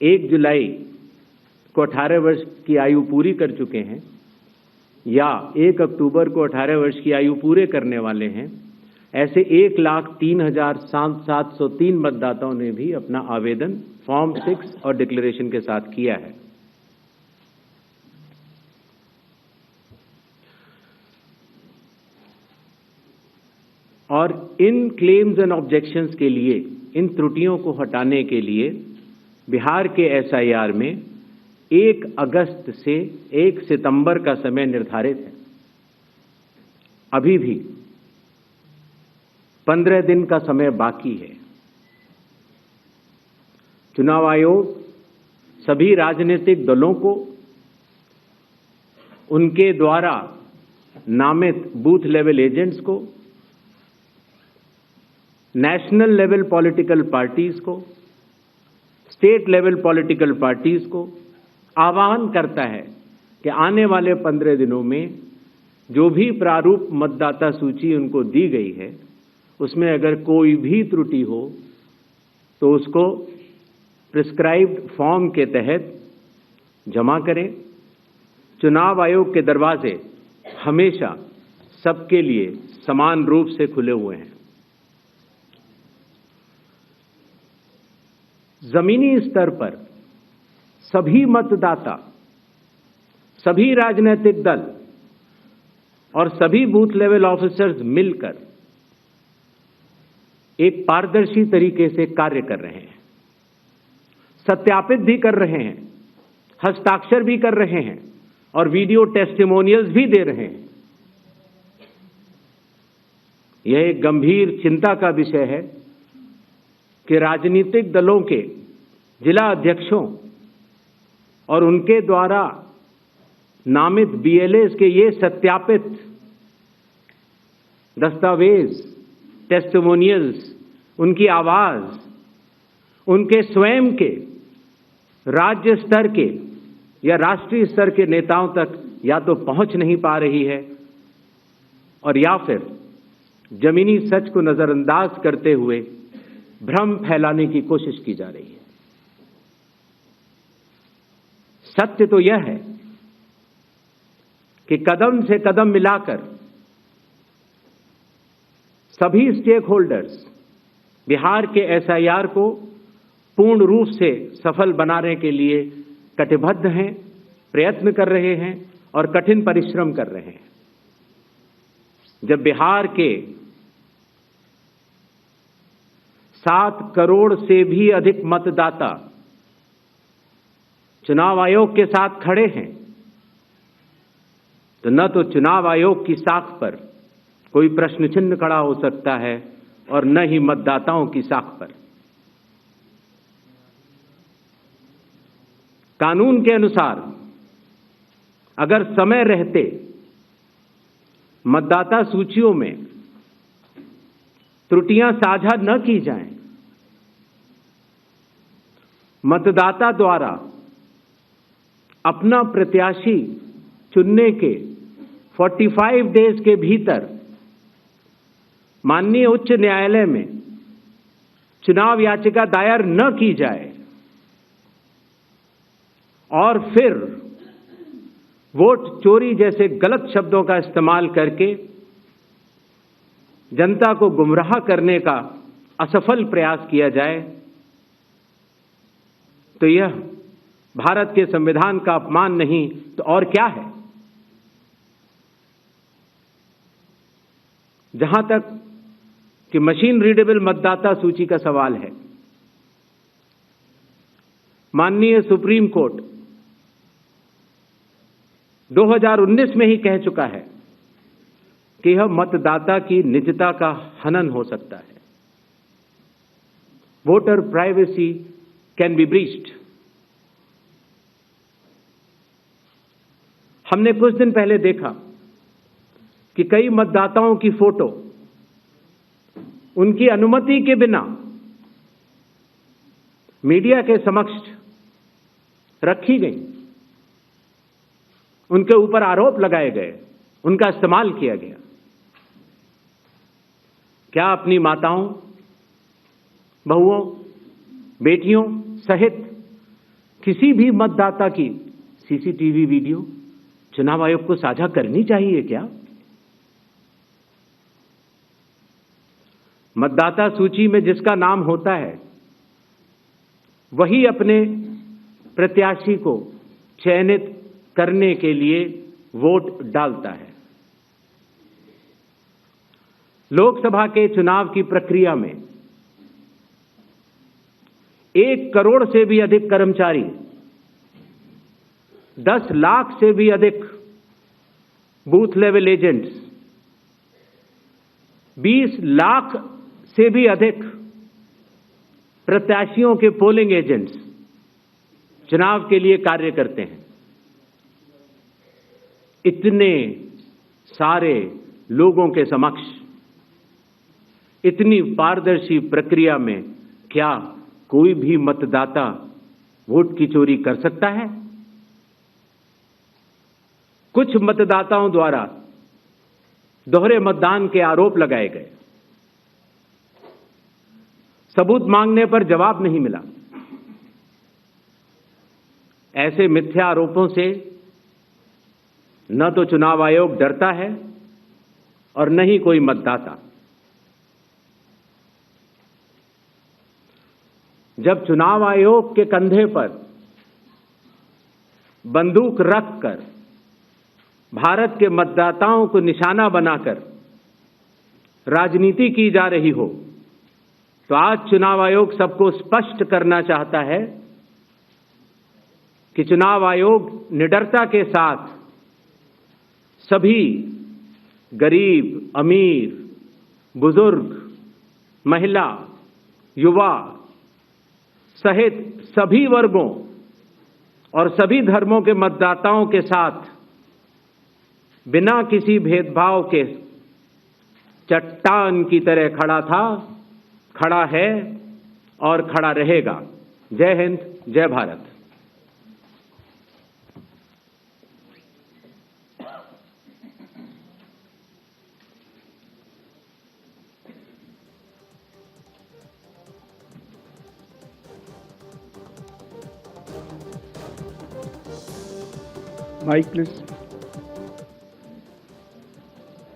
1 जुलाई को 18 वर्ष की आयु पूरी कर चुके हैं या 1 अक्टूबर को 18 वर्ष की आयु पूरे करने वाले हैं, ऐसे 1,03,703 मतदाताओं ने भी अपना आवेदन फॉर्म 6 और डिक्लेरेशन के साथ किया है। और इन क्लेम्स एंड ऑब्जेक्शंस के लिए, इन त्रुटियों को हटाने के लिए बिहार के एसआईआर में 1 अगस्त से 1 सितंबर का समय निर्धारित है। अभी भी 15 दिन का समय बाकी है। चुनाव आयोग सभी राजनीतिक दलों को उनके द्वारा नामित बूथ लेवल एजेंट्स को, नेशनल लेवल पॉलिटिकल पार्टीज को, स्टेट लेवल पॉलिटिकल पार्टीज को आह्वान करता है कि आने वाले 15 दिनों में जो भी प्रारूप मतदाता सूची उनको दी गई है, उसमें अगर कोई भी त्रुटि हो तो उसको प्रिस्क्राइब्ड फॉर्म के तहत जमा करें। चुनाव आयोग के दरवाजे हमेशा सबके लिए समान रूप से खुले हुए हैं। जमीनी स्तर पर सभी मतदाता, सभी राजनीतिक दल और सभी बूथ लेवल ऑफिसर्स मिलकर एक पारदर्शी तरीके से कार्य कर रहे हैं, सत्यापित भी कर रहे हैं, हस्ताक्षर भी कर रहे हैं और वीडियो टेस्टिमोनियल्स भी दे रहे हैं। यह एक गंभीर चिंता का विषय है कि राजनीतिक दलों के जिला अध्यक्षों और उनके द्वारा नामित बीएलएस के ये सत्यापित दस्तावेज, टेस्टिमोनियल्स, उनकी आवाज, उनके स्वयं के राज्य स्तर के या राष्ट्रीय स्तर के नेताओं तक या तो पहुंच नहीं पा रही है और या फिर जमीनी सच को नजरअंदाज करते हुए भ्रम फैलाने की कोशिश की जा रही है। सत्य तो यह है कि कदम से कदम मिलाकर सभी स्टेक होल्डर्स बिहार के एसआईआर को पूर्ण रूप से सफल बनाने के लिए कटिबद्ध हैं, प्रयत्न कर रहे हैं और कठिन परिश्रम कर रहे हैं। जब बिहार के 7 करोड़ से भी अधिक मतदाता चुनाव आयोग के साथ खड़े हैं, तो न तो चुनाव आयोग की साख पर कोई प्रश्न चिन्ह खड़ा हो सकता है और न ही मतदाताओं की साख पर। कानून के अनुसार अगर समय रहते मतदाता सूचियों में त्रुटियां साझा न की जाएं, मतदाता द्वारा अपना प्रत्याशी चुनने के 45 डेज के भीतर माननीय उच्च न्यायालय में चुनाव याचिका दायर न की जाए और फिर वोट चोरी जैसे गलत शब्दों का इस्तेमाल करके जनता को गुमराह करने का असफल प्रयास किया जाए, तो यह भारत के संविधान का अपमान नहीं तो और क्या है। जहां तक कि मशीन रीडेबल मतदाता सूची का सवाल है, माननीय सुप्रीम कोर्ट 2019 में ही कह चुका है कि यह मतदाता की निजता का हनन हो सकता है। Voter privacy can be breached. हमने कुछ दिन पहले देखा कि कई मतदाताओं की फोटो उनकी अनुमति के बिना मीडिया के समक्ष रखी गई, उनके ऊपर आरोप लगाए गए, उनका इस्तेमाल किया गया। क्या अपनी माताओं, बहुओं, बेटियों सहित किसी भी मतदाता की सीसीटीवी वीडियो चुनाव आयोग को साझा करनी चाहिए क्या? मतदाता सूची में जिसका नाम होता है वही अपने प्रत्याशी को चयनित करने के लिए वोट डालता है। लोकसभा के चुनाव की प्रक्रिया में 1 करोड़ से भी अधिक कर्मचारी, 10 लाख से भी अधिक बूथ लेवल एजेंट्स, 20 लाख से भी अधिक प्रत्याशियों के पोलिंग एजेंट्स चुनाव के लिए कार्य करते हैं। इतने सारे लोगों के समक्ष इतनी पारदर्शी प्रक्रिया में क्या कोई भी मतदाता वोट की चोरी कर सकता है? कुछ मतदाताओं द्वारा दोहरे मतदान के आरोप लगाए गए। सबूत मांगने पर जवाब नहीं मिला। ऐसे मिथ्या आरोपों से न तो चुनाव आयोग डरता है और न ही कोई मतदाता। जब चुनाव आयोग के कंधे पर बंदूक रखकर भारत के मतदाताओं को निशाना बनाकर राजनीति की जा रही हो, तो आज चुनाव आयोग सबको स्पष्ट करना चाहता है कि चुनाव आयोग निडरता के साथ सभी गरीब, अमीर, बुजुर्ग, महिला, युवा सहित सभी वर्गों और सभी धर्मों के मतदाताओं के साथ बिना किसी भेदभाव के चट्टान की तरह खड़ा था, खड़ा है और खड़ा रहेगा। जय हिंद, जय भारत। Mic, please.